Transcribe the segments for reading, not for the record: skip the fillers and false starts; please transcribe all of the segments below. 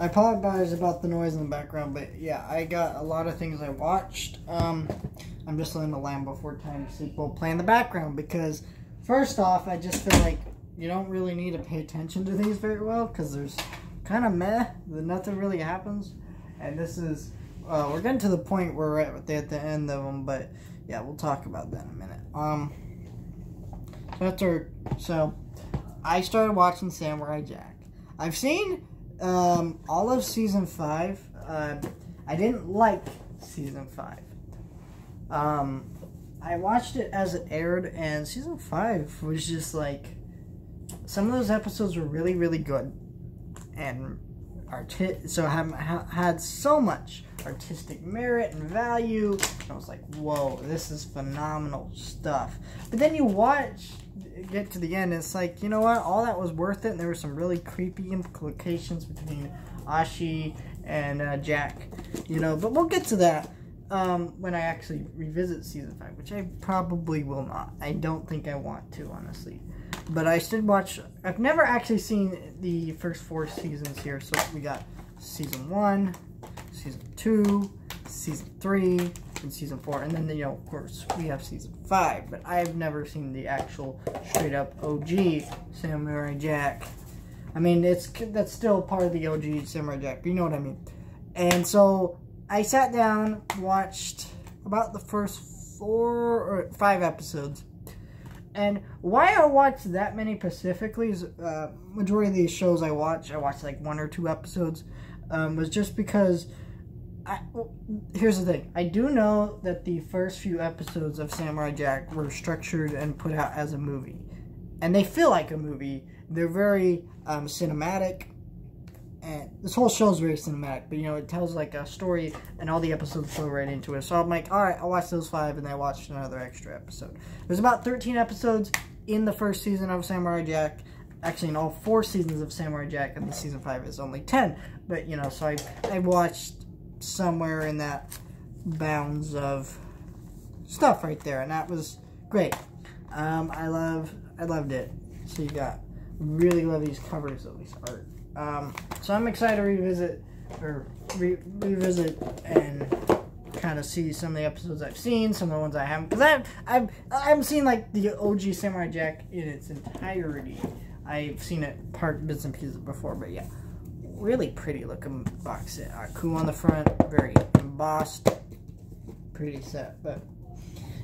I apologize about the noise in the background, but yeah, I got a lot of things I watched. I'm just letting The Land Before Time sequel play in the background because, first off, I just feel like you don't really need to pay attention to these very well because there's kind of meh, nothing really happens. And this is, we're getting to the point where we're at the end of them, but yeah, we'll talk about that in a minute. So I started watching Samurai Jack. I've seen all of season 5. I didn't like season 5. I watched it as it aired, and season 5 was just like, some of those episodes were really, really good, and had so much artistic merit and value. And I was like, whoa, this is phenomenal stuff. But then you get to the end, and it's like, you know what, all that was worth it, and there were some really creepy implications between Ashi and Jack, you know, but we'll get to that when I actually revisit season 5, which I probably will not. I don't think I want to, honestly. But I did watch, I've never actually seen the first 4 seasons here, so we got season 1, season 2, season 3, and season 4, and then, you know, of course, we have season 5, but I've never seen the actual straight-up OG Samurai Jack. I mean, that's still part of the OG Samurai Jack, but you know what I mean. And so, I sat down, watched about the first 4 or 5 episodes, and why I watch that many specifically is, majority of these shows I watch like 1 or 2 episodes, was just because, here's the thing, I do know that the first few episodes of Samurai Jack were structured and put out as a movie, and they feel like a movie. They're very cinematic, and this whole show is very cinematic, but you know, it tells like a story, and all the episodes flow right into it. So I'm like, alright, I'll watch those 5, and then I watched another extra episode. There's about 13 episodes in the first season of Samurai Jack. Actually, in all 4 seasons of Samurai Jack, and the season 5 is only 10. But, you know, so I watched somewhere in that bounds of stuff right there, and that was great. I loved it. So you really love these covers of this art. So I'm excited to revisit and kind of see some of the episodes I've seen, some of the ones I haven't, because I haven't seen like the OG Samurai Jack in its entirety. I've seen it bits and pieces before, but yeah, really pretty looking box set. Aku on the front, very embossed, pretty set. But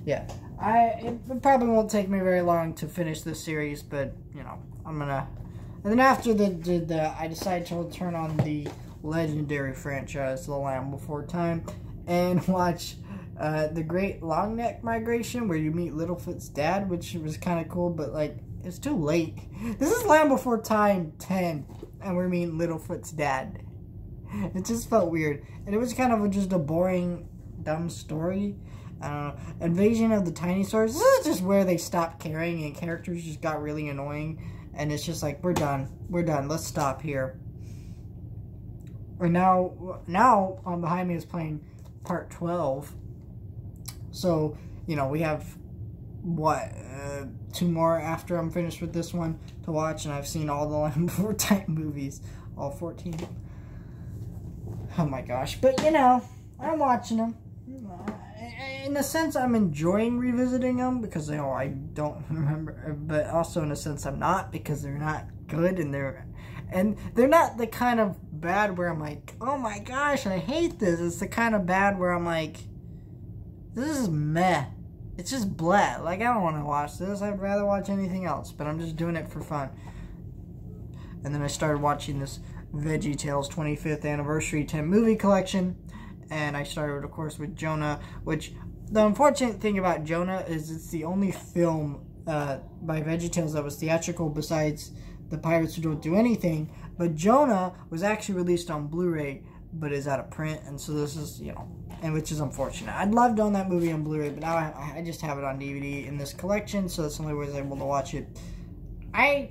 yeah, it probably won't take me very long to finish this series, but you know, and then after I decided to turn on the legendary franchise, The Land Before Time, and watch The Great Longneck Migration, where you meet Littlefoot's dad, which was kind of cool, but like, it's too late. This is Land Before Time 10, and we're meeting Littlefoot's dad. It just felt weird, and it was kind of just a boring, dumb story. Invasion of the Dinosaurs. This is just where they stopped caring, and characters just got really annoying. And it's just like, we're done. Let's stop here. And now behind me is playing part 12. So, you know, we have, what, 2 more after I'm finished with this one to watch. And I've seen all the Land Before Time movies. All 14. Oh my gosh. But, you know, I'm watching them. In a sense, I'm enjoying revisiting them because, you know, I don't remember, but also in a sense I'm not, because they're not good, and they're not the kind of bad where I'm like, oh my gosh, I hate this. It's the kind of bad where I'm like, this is meh. It's just blah. Like, I don't want to watch this. I'd rather watch anything else, but I'm just doing it for fun. And then I started watching this VeggieTales 25th Anniversary 10 movie collection. And I started, of course, with Jonah, which, the unfortunate thing about Jonah is it's the only film by VeggieTales that was theatrical besides The Pirates Who Don't Do Anything. But Jonah was actually released on Blu-ray, but is out of print. And so this is, you know, and which is unfortunate. I'd love to own that movie on Blu-ray, but now I just have it on DVD in this collection, so that's the only way I was able to watch it. I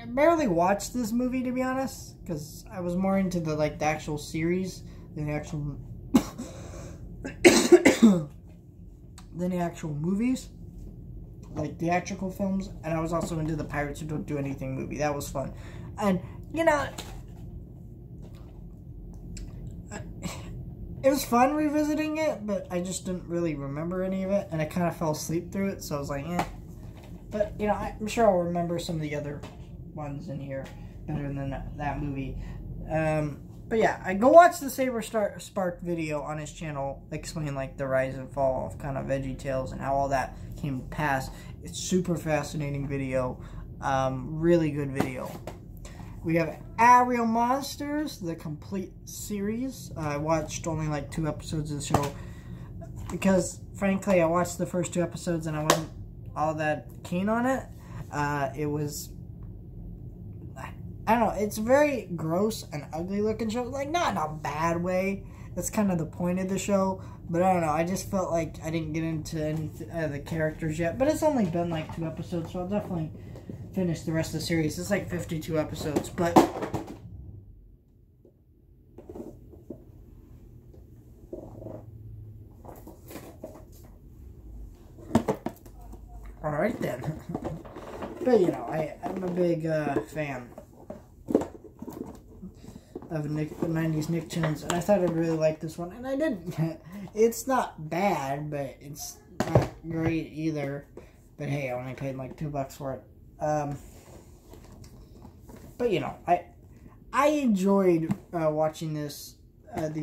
barely watched this movie, to be honest, because I was more into the actual series than the actual than the actual movies, like theatrical films. And I was also into the Pirates Who Don't Do Anything movie. That was fun. And you know, it was fun revisiting it, but I just didn't really remember any of it, and I kind of fell asleep through it, so I was like, eh. But, you know, I'm sure I'll remember some of the other ones in here better than that movie. But yeah, I go watch the Saber Spark video on his channel, explaining like the rise and fall of kind of VeggieTales and how all that came to pass. It's super fascinating video, really good video. We have Aerial Monsters, the complete series. I watched only like 2 episodes of the show because, frankly, I watched the first 2 episodes and I wasn't all that keen on it. It was, I don't know, it's a very gross and ugly looking show. Like, not in a bad way. That's kind of the point of the show. But I don't know, I just felt like I didn't get into any of the characters yet. But it's only been like 2 episodes, so I'll definitely finish the rest of the series. It's like 52 episodes, but alright then. But you know, I'm a big fan of the 90s Nicktoons, and I thought I'd really like this one, and I didn't. It's not bad, but it's not great either. But hey, I only paid like $2 for it. But you know, I enjoyed watching this,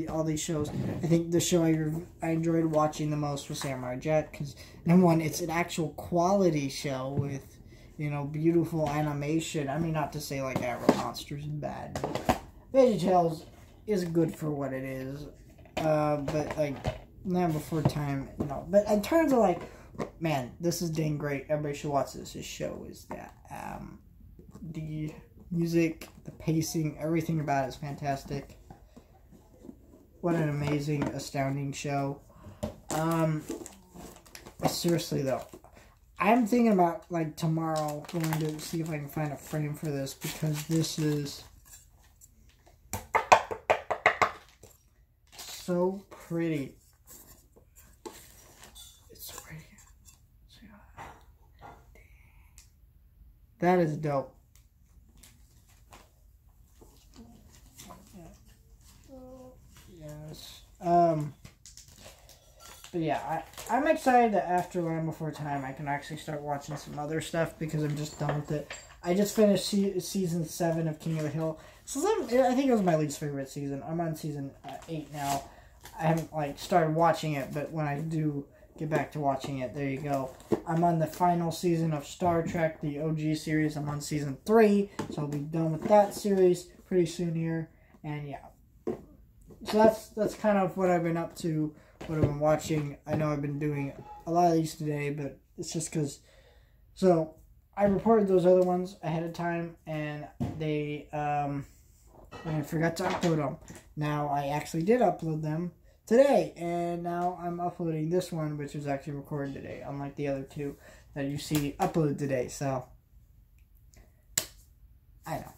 all these shows. I think the show I enjoyed watching the most was Samurai Jack, because number one, it's an actual quality show with, you know, beautiful animation. I mean, not to say like Aerial Monsters is bad. VeggieTales is good for what it is, but like Land Before Time, you know. But in terms of like, man, this is dang great. Everybody should watch this. This show is that the music, the pacing, everything about it is fantastic. What an amazing, astounding show. Seriously though, I'm thinking about like tomorrow going to see if I can find a frame for this, because this is so pretty. It's so pretty. That is dope. Yes. But yeah, I'm excited that after Land Before Time, I can actually start watching some other stuff, because I'm just done with it. I just finished season 7 of King of the Hill. So I think it was my least favorite season. I'm on season 8 now. I haven't like started watching it, but when I do get back to watching it, there you go. I'm on the final season of Star Trek, the OG series. I'm on season 3, so I'll be done with that series pretty soon here. And yeah, so that's kind of what I've been up to, what I've been watching. I know I've been doing a lot of these today, but it's just because, so I reported those other ones ahead of time, and they I forgot to upload them. Now I actually did upload them today, and now I'm uploading this one, which was actually recorded today, unlike the other 2 that you see uploaded today. So I know.